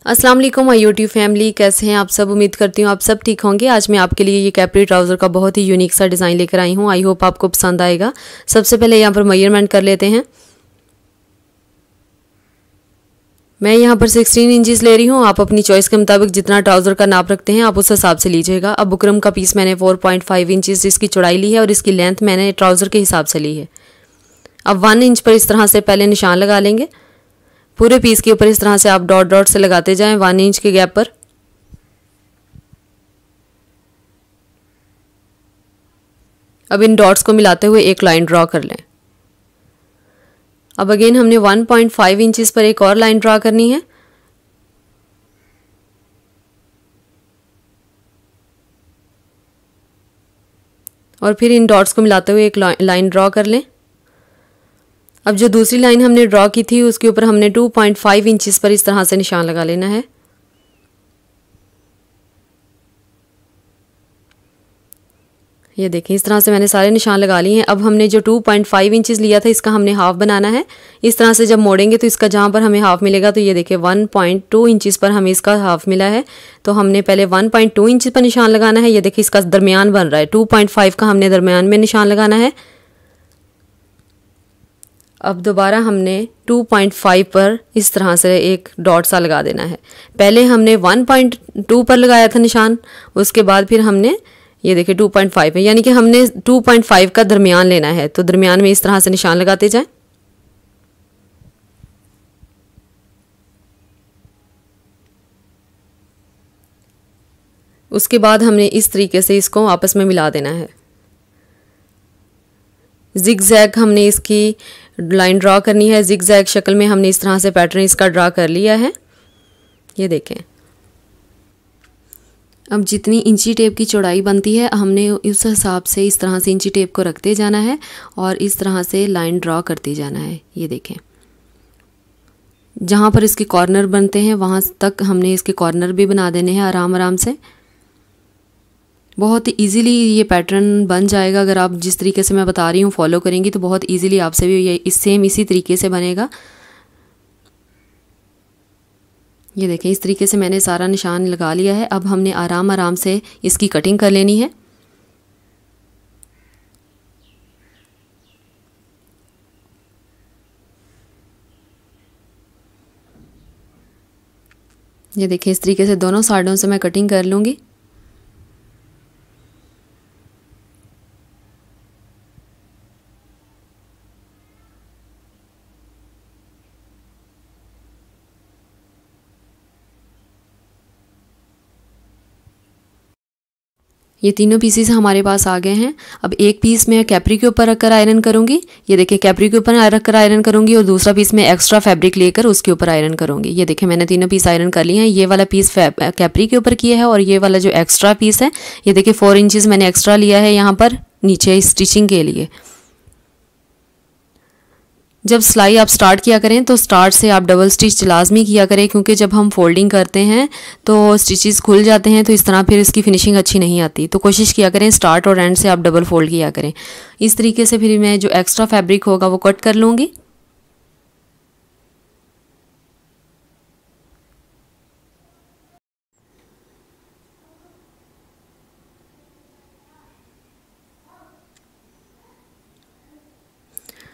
अस्सलाम वालेकुम my YouTube family, कैसे हैं आप सब। उम्मीद करती हूँ आप सब ठीक होंगे। आज मैं आपके लिए ये कैप्री ट्राउज़र का बहुत ही यूनिक सा डिज़ाइन लेकर आई हूँ। आई होप आपको पसंद आएगा। सबसे पहले यहाँ पर मेजरमेंट कर लेते हैं। मैं यहाँ पर 16 इंचेस ले रही हूँ। आप अपनी चॉइस के मुताबिक जितना ट्राउज़र का नाप रखते हैं आप उस हिसाब से लीजिएगा। अब बुकरम का पीस मैंने 4.5 इंचेस इसकी चौड़ाई ली है और इसकी लेंथ मैंने ट्राउज़र के हिसाब से ली है। अब 1 इंच पर इस तरह से पहले निशान लगा लेंगे। पूरे पीस के ऊपर इस तरह से आप डॉट डॉट से लगाते जाएं 1 इंच के गैप पर। अब इन डॉट्स को मिलाते हुए एक लाइन ड्रॉ कर लें। अब अगेन हमने 1.5 इंचेस पर एक और लाइन ड्रॉ करनी है। और फिर इन डॉट्स को मिलाते हुए एक लाइन ड्रॉ कर लें। अब जो दूसरी लाइन हमने ड्रॉ की थी उसके ऊपर हमने 2.5 इंचेस पर इस तरह से निशान लगा लेना है। ये देखें, इस तरह से मैंने सारे निशान लगा लिए हैं। अब हमने जो 2.5 इंचेस लिया था इसका हमने हाफ बनाना है। इस तरह से जब मोड़ेंगे तो इसका जहाँ पर हमें हाफ मिलेगा, तो ये देखें 1.2 इंचेस पर हमें इसका हाफ मिला है। तो हमने पहले 1.2 इंच पर निशान लगाना है। ये देखिए इसका दरमियान बन रहा है। 2.5 का हमने दरमियान में निशान लगाना है। अब दोबारा हमने 2.5 पर इस तरह से एक डॉट सा लगा देना है। पहले हमने 1.2 पर लगाया था निशान, उसके बाद फिर हमने ये देखिए 2.5 है, यानी कि हमने 2.5 का दरमियान लेना है। तो दरमियान में इस तरह से निशान लगाते जाएं। उसके बाद हमने इस तरीके से इसको आपस में मिला देना है। जिग जैग हमने इसकी लाइन ड्रॉ करनी है। जिग जैग शक्ल में हमने इस तरह से पैटर्न इसका ड्रॉ कर लिया है। ये देखें, अब जितनी इंची टेप की चौड़ाई बनती है हमने उस हिसाब से इस तरह से इंची टेप को रखते जाना है और इस तरह से लाइन ड्रॉ करते जाना है। ये देखें, जहाँ पर इसके कॉर्नर बनते हैं वहाँ तक हमने इसके कॉर्नर भी बना देने हैं आराम आराम से। बहुत इजीली ये पैटर्न बन जाएगा। अगर आप जिस तरीके से मैं बता रही हूँ फॉलो करेंगी तो बहुत इजीली आपसे भी ये इसी तरीके से बनेगा। ये देखें, इस तरीके से मैंने सारा निशान लगा लिया है। अब हमने आराम आराम से इसकी कटिंग कर लेनी है। ये देखिए, इस तरीके से दोनों साइडों से मैं कटिंग कर लूँगी। ये तीनों पीसेस हमारे पास आ गए हैं। अब एक पीस मैं कैप्री के ऊपर रखकर आयरन करूँगी। ये देखिए, कैप्री के ऊपर रखकर आयरन करूँगी और दूसरा पीस मैं एक्स्ट्रा फैब्रिक लेकर उसके ऊपर आयरन करूँगी। ये देखिए, मैंने तीनों पीस आयरन कर लिए हैं। ये वाला पीस कैप्री के ऊपर किया है और ये वाला जो एक्स्ट्रा पीस है, ये देखिए 4 इंचेस मैंने एक्स्ट्रा लिया है यहाँ पर नीचे स्टिचिंग के लिए। जब सिलाई आप स्टार्ट किया करें तो स्टार्ट से आप डबल स्टिच लाजमी किया करें, क्योंकि जब हम फोल्डिंग करते हैं तो स्टिचेस खुल जाते हैं, तो इस तरह फिर इसकी फिनिशिंग अच्छी नहीं आती। तो कोशिश किया करें स्टार्ट और एंड से आप डबल फोल्ड किया करें। इस तरीके से फिर मैं जो एक्स्ट्रा फैब्रिक होगा वो कट कर लूँगी।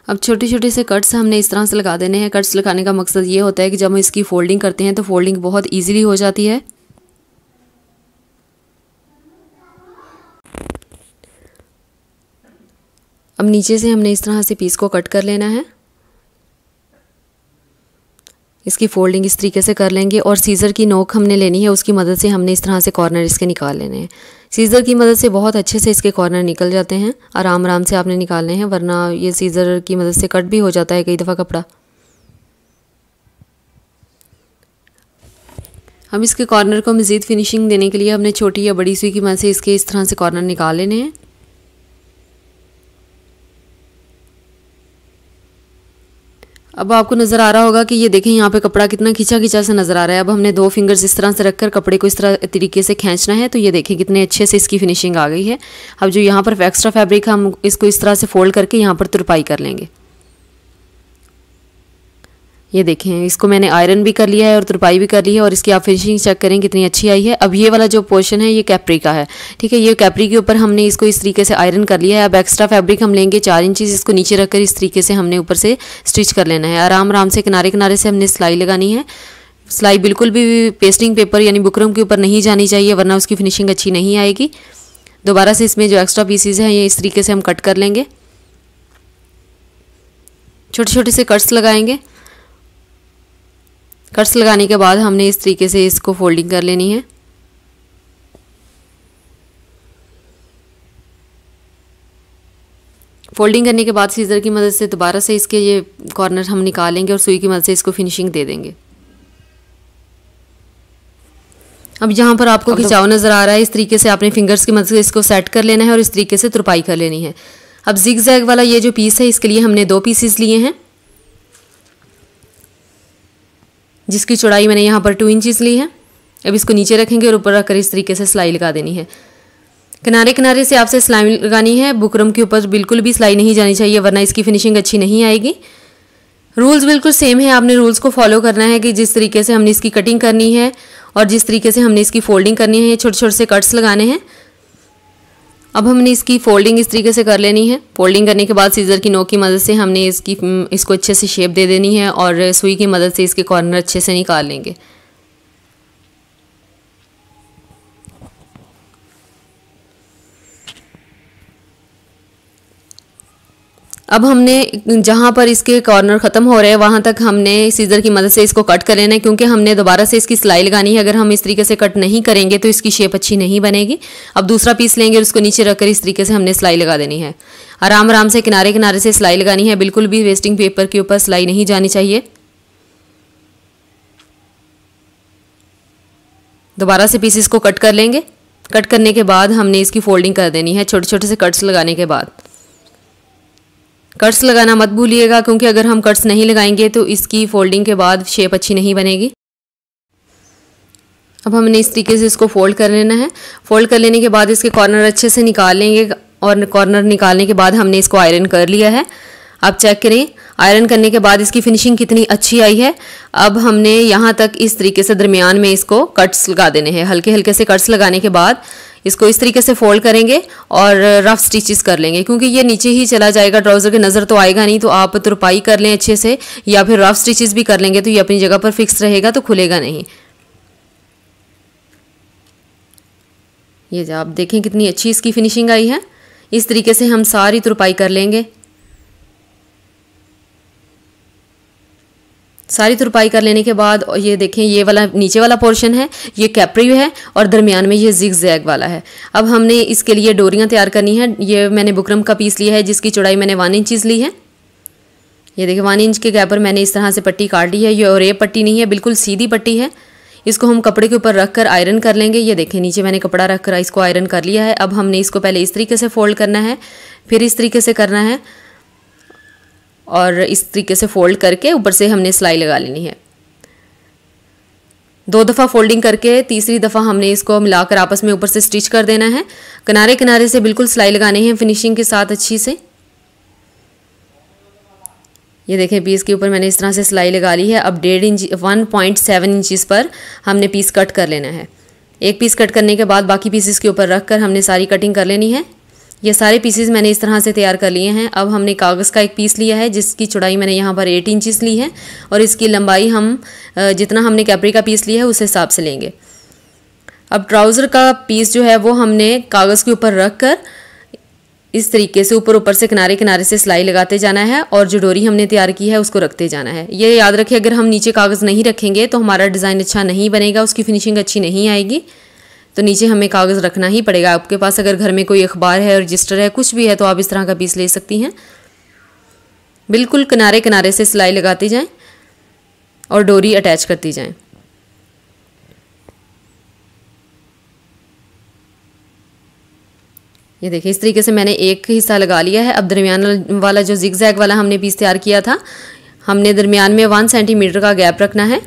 अब छोटे छोटे से कट्स हमने इस तरह से लगा देने हैं। कट्स लगाने का मकसद ये होता है कि जब हम इसकी फोल्डिंग करते हैं तो फोल्डिंग बहुत इजीली हो जाती है। अब नीचे से हमने इस तरह से पीस को कट कर लेना है। इसकी फोल्डिंग इस तरीके से कर लेंगे और सीज़र की नोक हमने लेनी है। उसकी मदद से हमने इस तरह से कॉर्नर इसके निकाल लेने हैं। सीज़र की मदद से बहुत अच्छे से इसके कॉर्नर निकल जाते हैं। आराम आराम से आपने निकालने हैं, वरना ये सीज़र की मदद से कट भी हो जाता है कई दफ़ा कपड़ा। हम इसके कॉर्नर को मज़ीद फिनिशिंग देने के लिए हमने छोटी या बड़ी सुई की मदद से इसके इस तरह से कॉर्नर निकाल लेने हैं। अब आपको नज़र आ रहा होगा कि ये देखें, यहाँ पे कपड़ा कितना खिंचा खिंचा से नज़र आ रहा है। अब हमने 2 फिंगर्स इस तरह से रखकर कपड़े को इस तरह तरीके से खींचना है। तो ये देखें कितने अच्छे से इसकी फिनिशिंग आ गई है। अब जो यहाँ पर एक्स्ट्रा फैब्रिक है हम इसको इस तरह से फोल्ड करके यहाँ पर तुरपाई कर लेंगे। ये देखें, इसको मैंने आयरन भी कर लिया है और तुरपाई भी कर ली है और इसकी आप फिनिशिंग चेक करें कितनी अच्छी आई है। अब ये वाला जो पोर्शन है ये कैप्री का है, ठीक है। ये कैप्री के ऊपर हमने इसको इस तरीके से आयरन कर लिया है। अब एक्स्ट्रा फैब्रिक हम लेंगे 4 इंचेस, इसको नीचे रखकर इस तरीके से हमने ऊपर से स्टिच कर लेना है। आराम आराम से किनारे किनारे से हमने सिलाई लगानी है। सिलाई बिल्कुल भी पेस्टिंग पेपर यानी बुकरम के ऊपर नहीं जानी चाहिए, वरना उसकी फिनिशिंग अच्छी नहीं आएगी। दोबारा से इसमें जो एक्स्ट्रा पीसीज हैं ये इस तरीके से हम कट कर लेंगे, छोटे छोटे से कट्स लगाएंगे। कट्स लगाने के बाद हमने इस तरीके से इसको फोल्डिंग कर लेनी है। फोल्डिंग करने के बाद सीजर की मदद से दोबारा से इसके ये कॉर्नर हम निकालेंगे और सुई की मदद से इसको फिनिशिंग दे देंगे। अब यहाँ पर आपको खिंचाव नज़र आ रहा है, इस तरीके से आपने फिंगर्स की मदद से इसको सेट कर लेना है और इस तरीके से तुरपाई कर लेनी है। अब जिग जैग वाला ये जो पीस है इसके लिए हमने 2 पीसेस लिए हैं, जिसकी चौड़ाई मैंने यहाँ पर 2 इंचेस ली है। अब इसको नीचे रखेंगे और ऊपर रखकर इस तरीके से सिलाई लगा देनी है। किनारे किनारे से आपसे सिलाई लगानी है, बुकरम के ऊपर बिल्कुल भी सिलाई नहीं जानी चाहिए, वरना इसकी फिनिशिंग अच्छी नहीं आएगी। रूल्स बिल्कुल सेम है, आपने रूल्स को फॉलो करना है कि जिस तरीके से हमने इसकी कटिंग करनी है और जिस तरीके से हमने इसकी फोल्डिंग करनी है, छोटे छोटे से कट्स लगाने हैं। अब हमने इसकी फोल्डिंग इस तरीके से कर लेनी है। फोल्डिंग करने के बाद सीजर की नोक की मदद से हमने इसको अच्छे से शेप दे देनी है और सुई की मदद से इसके कॉर्नर अच्छे से निकाल लेंगे। अब हमने जहाँ पर इसके कॉर्नर ख़त्म हो रहे हैं वहाँ तक हमने सीजर की मदद से इसको कट कर लेना है, क्योंकि हमने दोबारा से इसकी सिलाई लगानी है। अगर हम इस तरीके से कट नहीं करेंगे तो इसकी शेप अच्छी नहीं बनेगी। अब दूसरा पीस लेंगे और उसको नीचे रखकर इस तरीके से हमने सिलाई लगा देनी है। आराम आराम से किनारे किनारे से सिलाई लगानी है, बिल्कुल भी वेस्टिंग पेपर के ऊपर सिलाई नहीं जानी चाहिए। दोबारा से पीसेस को कट कर लेंगे। कट करने के बाद हमने इसकी फोल्डिंग कर देनी है, छोटे छोटे से कट्स लगाने के बाद। कट्स लगाना मत भूलिएगा, क्योंकि अगर हम कट्स नहीं लगाएंगे तो इसकी फोल्डिंग के बाद शेप अच्छी नहीं बनेगी। अब हमने इस तरीके से इसको फोल्ड कर लेना है। फोल्ड कर लेने के बाद इसके कॉर्नर अच्छे से निकाल लेंगे और कॉर्नर निकालने के बाद हमने इसको आयरन कर लिया है। आप चेक करें आयरन करने के बाद इसकी फिनिशिंग कितनी अच्छी आई है। अब हमने यहाँ तक इस तरीके से दरमियान में इसको कट्स लगा देने हैं। हल्के हल्के से कट्स लगाने के बाद इसको इस तरीके से फोल्ड करेंगे और रफ स्टिचेस कर लेंगे, क्योंकि ये नीचे ही चला जाएगा, ट्राउज़र के नज़र तो आएगा नहीं। तो आप तुरपाई कर लें अच्छे से या फिर रफ स्टिचेस भी कर लेंगे तो ये अपनी जगह पर फिक्स रहेगा, तो खुलेगा नहीं। ये जो आप देखें कितनी अच्छी इसकी फिनिशिंग आई है। इस तरीके से हम सारी तुरपाई कर लेंगे। सारी तुरपाई कर लेने के बाद ये देखें ये वाला नीचे वाला पोर्शन है ये कैप्री है और दरमियान में ये जिग जैग वाला है। अब हमने इसके लिए डोरियां तैयार करनी है। ये मैंने बुकरम का पीस लिया है जिसकी चौड़ाई मैंने 1 इंच ली है। ये देखिए 1 इंच के गैप पर मैंने इस तरह से पट्टी काट ली है। ये और ये पट्टी नहीं है, बिल्कुल सीधी पट्टी है। इसको हम कपड़े के ऊपर रख कर आयरन कर लेंगे। ये देखें नीचे मैंने कपड़ा रख कर इसको आयरन कर लिया है। अब हमने इसको पहले इस तरीके से फोल्ड करना है, फिर इस तरीके से करना है और इस तरीके से फोल्ड करके ऊपर से हमने सिलाई लगा लेनी है। 2 दफ़ा फोल्डिंग करके तीसरी दफ़ा हमने इसको मिलाकर आपस में ऊपर से स्टिच कर देना है। किनारे किनारे से बिल्कुल सिलाई लगानी है फिनिशिंग के साथ अच्छी से। ये देखें पीस के ऊपर मैंने इस तरह से सिलाई लगा ली है। अब 1.7 इंचेस पर हमने पीस कट कर लेना है। एक पीस कट करने के बाद बाकी पीसेस के ऊपर रख कर हमने सारी कटिंग कर लेनी है। ये सारे पीसेस मैंने इस तरह से तैयार कर लिए हैं। अब हमने कागज़ का एक पीस लिया है जिसकी चौड़ाई मैंने यहाँ पर 8 इंचेस ली है और इसकी लंबाई हम जितना हमने कैप्री का पीस लिया है उस हिसाब से लेंगे। अब ट्राउज़र का पीस जो है वो हमने कागज़ के ऊपर रख कर इस तरीके से ऊपर से किनारे किनारे से सिलाई लगाते जाना है और जो डोरी हमने तैयार की है उसको रखते जाना है। ये याद रखिए अगर हम नीचे कागज़ नहीं रखेंगे तो हमारा डिज़ाइन अच्छा नहीं बनेगा, उसकी फिनिशिंग अच्छी नहीं आएगी। तो नीचे हमें कागज़ रखना ही पड़ेगा। आपके पास अगर घर में कोई अखबार है, रजिस्टर है, कुछ भी है तो आप इस तरह का पीस ले सकती हैं। बिल्कुल किनारे किनारे से सिलाई लगाती जाएं और डोरी अटैच करती जाएं। ये देखिए इस तरीके से मैंने एक हिस्सा लगा लिया है। अब दरमियान वाला जो जिग जैग वाला हमने पीस तैयार किया था, हमने दरमियान में 1 सेंटीमीटर का गैप रखना है।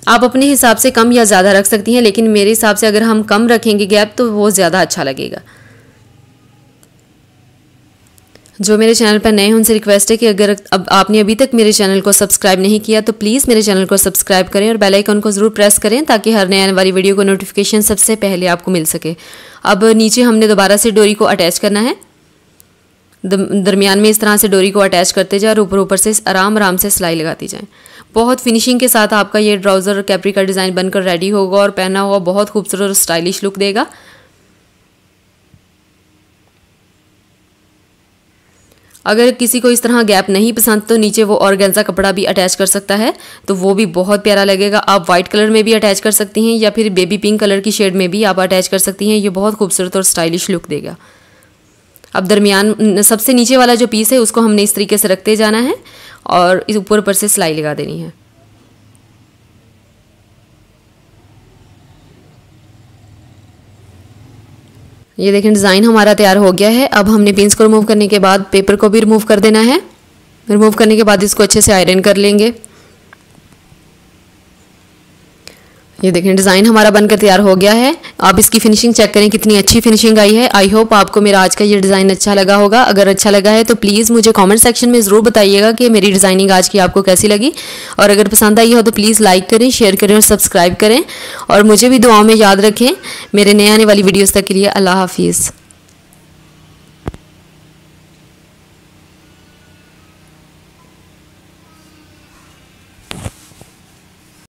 आप अपने हिसाब से कम या ज़्यादा रख सकती हैं, लेकिन मेरे हिसाब से अगर हम कम रखेंगे गैप तो वो ज़्यादा अच्छा लगेगा। जो मेरे चैनल पर नए हैं उनसे रिक्वेस्ट है कि अगर अब आपने अभी तक मेरे चैनल को सब्सक्राइब नहीं किया तो प्लीज़ मेरे चैनल को सब्सक्राइब करें और बेल आइकन को ज़रूर प्रेस करें ताकि हर नए आने वाली वीडियो को नोटिफिकेशन सबसे पहले आपको मिल सके। अब नीचे हमने दोबारा से डोरी को अटैच करना है। दरमियान में इस तरह से डोरी को अटैच करते जाए और ऊपर ऊपर से आराम आराम से सिलाई लगाती जाएँ। बहुत फिनिशिंग के साथ आपका ये ट्राउज़र कैप्री का डिज़ाइन बनकर रेडी होगा और पहना हुआ बहुत खूबसूरत और स्टाइलिश लुक देगा। अगर किसी को इस तरह गैप नहीं पसंद तो नीचे वो ऑर्गेन्जा कपड़ा भी अटैच कर सकता है, तो वो भी बहुत प्यारा लगेगा। आप वाइट कलर में भी अटैच कर सकती हैं या फिर बेबी पिंक कलर की शेड में भी आप अटैच कर सकती हैं। ये बहुत खूबसूरत और स्टाइलिश लुक देगा। अब दरमियान सबसे नीचे वाला जो पीस है उसको हमने इस तरीके से रखते जाना है और इस ऊपर से सिलाई लगा देनी है। ये देखें डिज़ाइन हमारा तैयार हो गया है। अब हमने पिंस को रिमूव करने के बाद पेपर को भी रिमूव कर देना है। रिमूव करने के बाद इसको अच्छे से आयरन कर लेंगे। ये देखें डिज़ाइन हमारा बनकर तैयार हो गया है। आप इसकी फिनिशिंग चेक करें कितनी अच्छी फिनिशिंग आई है। आई होप आपको मेरा आज का ये डिज़ाइन अच्छा लगा होगा। अगर अच्छा लगा है तो प्लीज़ मुझे कमेंट सेक्शन में ज़रूर बताइएगा कि मेरी डिज़ाइनिंग आज की आपको कैसी लगी। और अगर पसंद आई हो तो प्लीज़ लाइक करें, शेयर करें और सब्सक्राइब करें। और मुझे भी दुआओं में याद रखें। मेरे नए आने वाली वीडियोज़ तक के लिए अल्लाह हाफिज़।